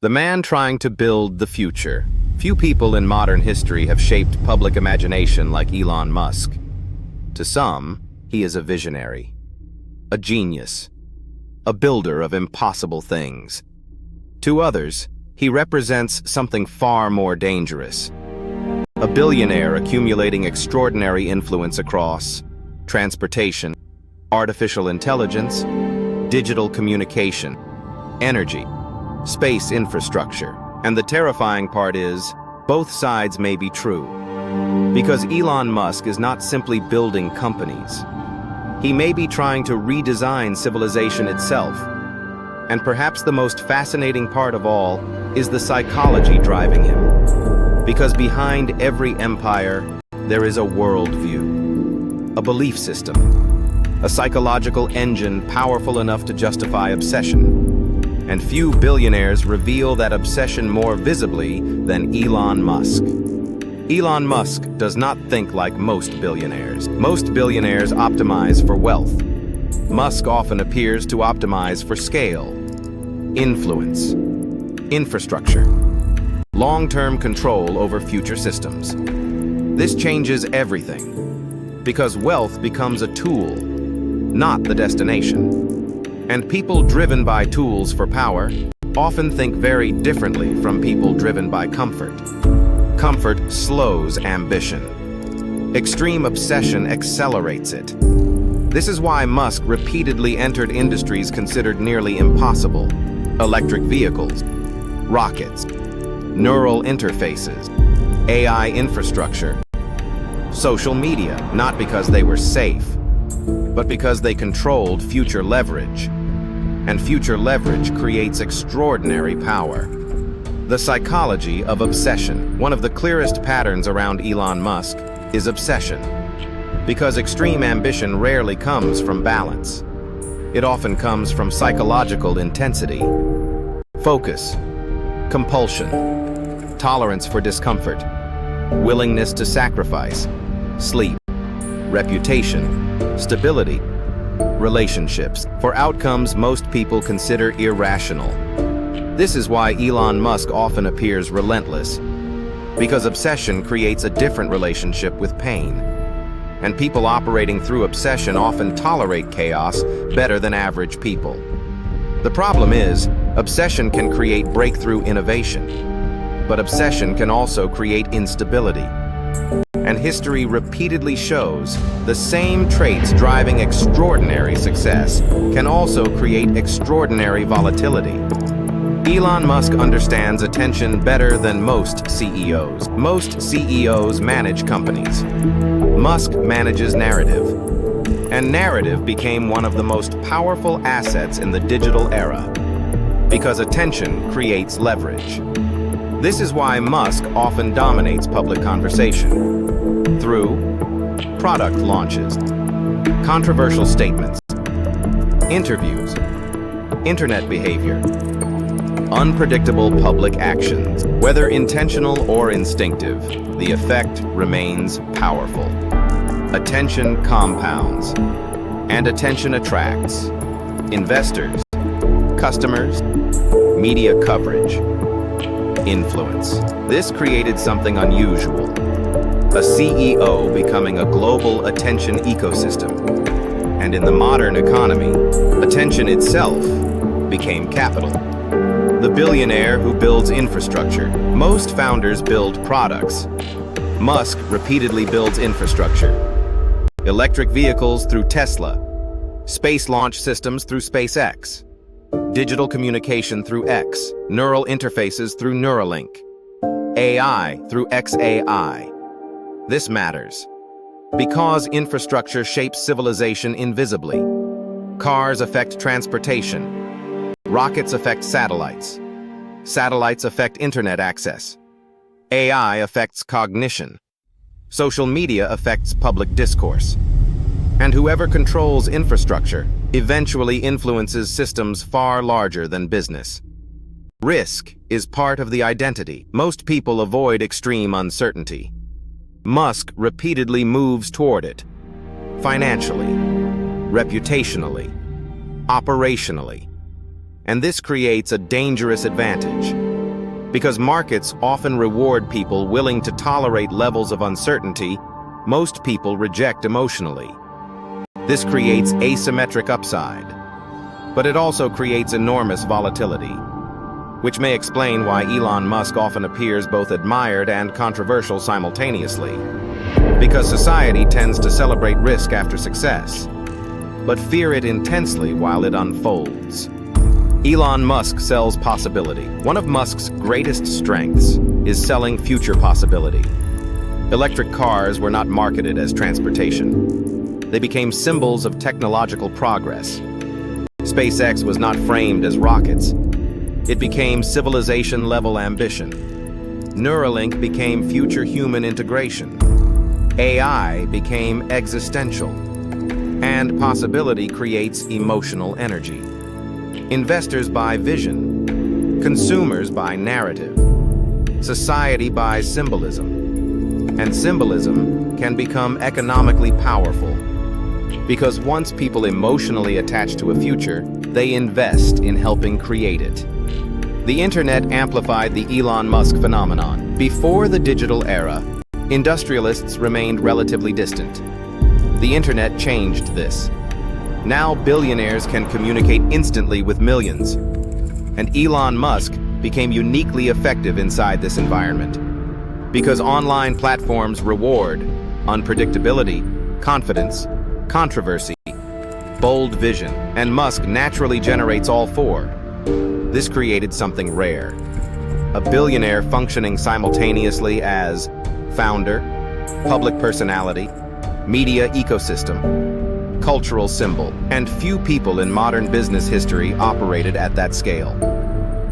The man trying to build the future. Few people in modern history have shaped public imagination like Elon Musk. To some, he is a visionary, a genius, a builder of impossible things. To others, he represents something far more dangerous. A billionaire accumulating extraordinary influence across transportation, artificial intelligence, digital communication, energy, space infrastructure. And the terrifying part is, both sides may be true. Because Elon Musk is not simply building companies. He may be trying to redesign civilization itself. And perhaps the most fascinating part of all is the psychology driving him. Because behind every empire, there is a worldview, a belief system, a psychological engine powerful enough to justify obsession. And few billionaires reveal that obsession more visibly than Elon Musk. Elon Musk does not think like most billionaires. Most billionaires optimize for wealth. Musk often appears to optimize for scale, influence, infrastructure, long-term control over future systems. This changes everything, because wealth becomes a tool, not the destination. And people driven by tools for power often think very differently from people driven by comfort. Comfort slows ambition. Extreme obsession accelerates it. This is why Musk repeatedly entered industries considered nearly impossible. Electric vehicles, rockets, neural interfaces, AI infrastructure, social media, not because they were safe, but because they controlled future leverage. And future leverage creates extraordinary power. The psychology of obsession. One of the clearest patterns around Elon Musk is obsession. Because extreme ambition rarely comes from balance. It often comes from psychological intensity, focus, compulsion, tolerance for discomfort, willingness to sacrifice, sleep, reputation, stability, relationships, for outcomes most people consider irrational. This is why Elon Musk often appears relentless, because obsession creates a different relationship with pain. And people operating through obsession often tolerate chaos better than average people. The problem is, obsession can create breakthrough innovation, but obsession can also create instability. And history repeatedly shows the same traits driving extraordinary success can also create extraordinary volatility. Elon Musk understands attention better than most CEOs. Most CEOs manage companies. Musk manages narrative. And narrative became one of the most powerful assets in the digital era, because attention creates leverage. This is why Musk often dominates public conversation. Through product launches, controversial statements, interviews, internet behavior, unpredictable public actions. Whether intentional or instinctive, the effect remains powerful. Attention compounds, and attention attracts investors, customers, media coverage, influence. This created something unusual. A CEO becoming a global attention ecosystem. And in the modern economy, attention itself became capital. The billionaire who builds infrastructure. Most founders build products. Musk repeatedly builds infrastructure. Electric vehicles through Tesla. Space launch systems through SpaceX. Digital communication through X. Neural interfaces through Neuralink. AI through XAI. This matters because infrastructure shapes civilization invisibly. Cars affect transportation. Rockets affect satellites. Satellites affect internet access. AI affects cognition. Social media affects public discourse. And whoever controls infrastructure eventually influences systems far larger than business. Risk is part of the identity. Most people avoid extreme uncertainty. Musk repeatedly moves toward it, financially, reputationally, operationally. And this creates a dangerous advantage. Because markets often reward people willing to tolerate levels of uncertainty most people reject emotionally. This creates asymmetric upside, but it also creates enormous volatility, which may explain why Elon Musk often appears both admired and controversial simultaneously. Because society tends to celebrate risk after success, but fear it intensely while it unfolds. Elon Musk sells possibility. One of Musk's greatest strengths is selling future possibility. Electric cars were not marketed as transportation. They became symbols of technological progress. SpaceX was not framed as rockets. It became civilization-level ambition. Neuralink became future human integration. AI became existential. And possibility creates emotional energy. Investors buy vision. Consumers buy narrative. Society buys symbolism. And symbolism can become economically powerful. Because once people emotionally attach to a future, they invest in helping create it. The internet amplified the Elon Musk phenomenon. Before the digital era, industrialists remained relatively distant. The internet changed this. Now billionaires can communicate instantly with millions. And Elon Musk became uniquely effective inside this environment. Because online platforms reward unpredictability, confidence, controversy, bold vision, and Musk naturally generates all four. This created something rare. A billionaire functioning simultaneously as founder, public personality, media ecosystem, cultural symbol, and few people in modern business history operated at that scale.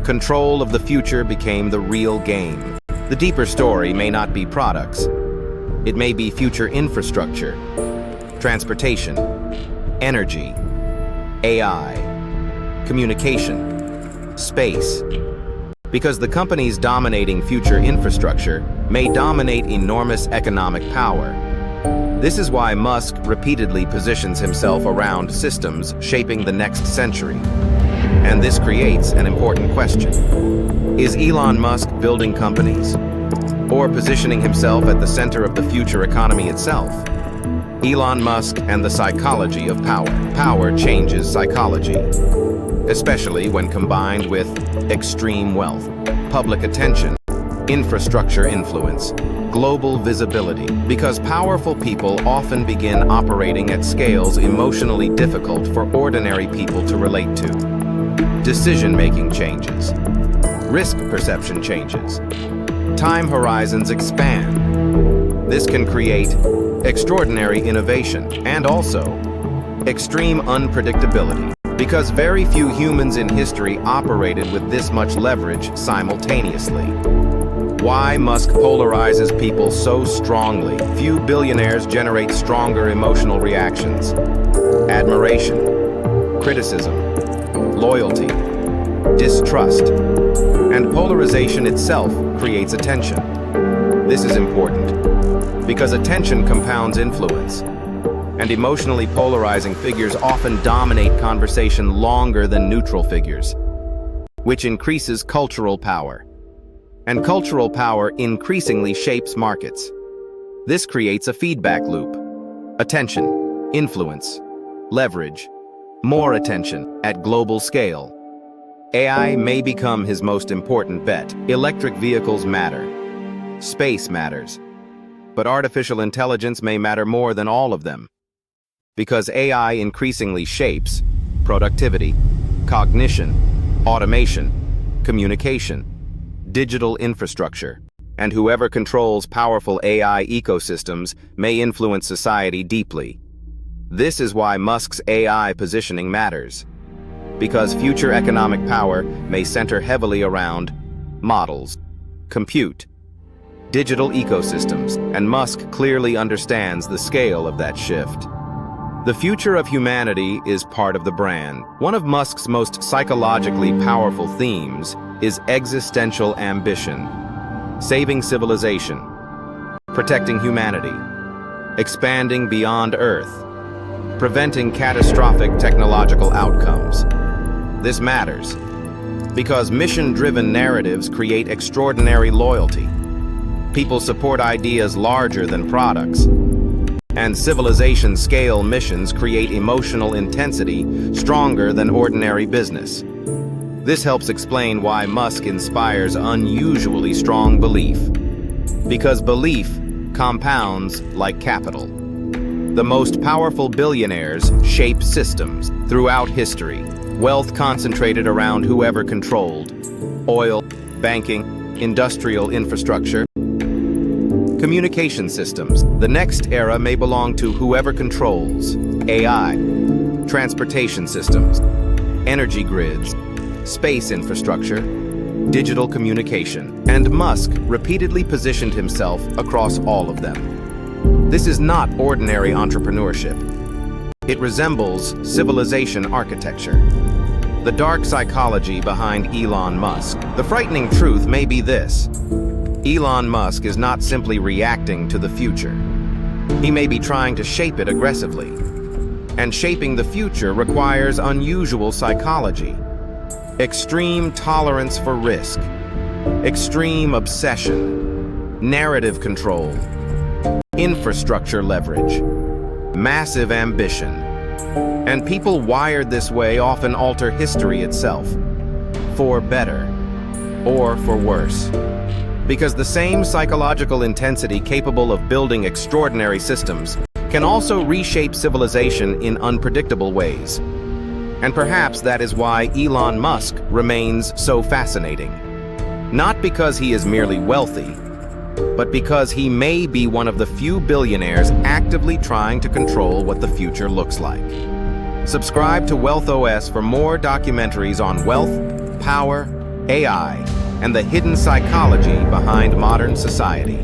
Control of the future became the real game. The deeper story may not be products. It may be future infrastructure, transportation, energy, AI, communication, space. Because the companies dominating future infrastructure may dominate enormous economic power. This is why Musk repeatedly positions himself around systems shaping the next century. And this creates an important question. Is Elon Musk building companies, or positioning himself at the center of the future economy itself? Elon Musk and the psychology of power. Power changes psychology, especially when combined with extreme wealth, public attention, infrastructure influence, global visibility. Because powerful people often begin operating at scales emotionally difficult for ordinary people to relate to. Decision-making changes. Risk perception changes. Time horizons expand. This can create extraordinary innovation and also extreme unpredictability, because very few humans in history operated with this much leverage simultaneously. Why Musk polarizes people so strongly? Few billionaires generate stronger emotional reactions. Admiration, criticism, loyalty, distrust, and polarization itself creates attention. This is important because attention compounds influence, and emotionally polarizing figures often dominate conversation longer than neutral figures, which increases cultural power. And cultural power increasingly shapes markets. This creates a feedback loop. Attention, influence, leverage, more attention at global scale. AI may become his most important bet. Electric vehicles matter. Space matters. But artificial intelligence may matter more than all of them. Because AI increasingly shapes productivity, cognition, automation, communication, digital infrastructure, and whoever controls powerful AI ecosystems may influence society deeply. This is why Musk's AI positioning matters. Because future economic power may center heavily around models, compute, digital ecosystems, and Musk clearly understands the scale of that shift. The future of humanity is part of the brand. One of Musk's most psychologically powerful themes is existential ambition, saving civilization, protecting humanity, expanding beyond Earth, preventing catastrophic technological outcomes. This matters Because mission-driven narratives create extraordinary loyalty. People support ideas larger than products. And civilization-scale missions create emotional intensity stronger than ordinary business. This helps explain why Musk inspires unusually strong belief. Because belief compounds like capital. The most powerful billionaires shape systems throughout history. Wealth concentrated around whoever controlled oil, banking, industrial infrastructure, communication systems. The next era may belong to whoever controls AI, transportation systems, energy grids, space infrastructure, digital communication, and Musk repeatedly positioned himself across all of them. This is not ordinary entrepreneurship. It resembles civilization architecture. The dark psychology behind Elon Musk. The frightening truth may be this: Elon Musk is not simply reacting to the future. He may be trying to shape it aggressively. And shaping the future requires unusual psychology. Extreme tolerance for risk, extreme obsession, narrative control, infrastructure leverage, massive ambition. And people wired this way often alter history itself, for better or for worse. Because the same psychological intensity capable of building extraordinary systems can also reshape civilization in unpredictable ways. And perhaps that is why Elon Musk remains so fascinating. Not because he is merely wealthy, but because he may be one of the few billionaires actively trying to control what the future looks like. Subscribe to Wealth OS for more documentaries on wealth, power, AI, and the hidden psychology behind modern society.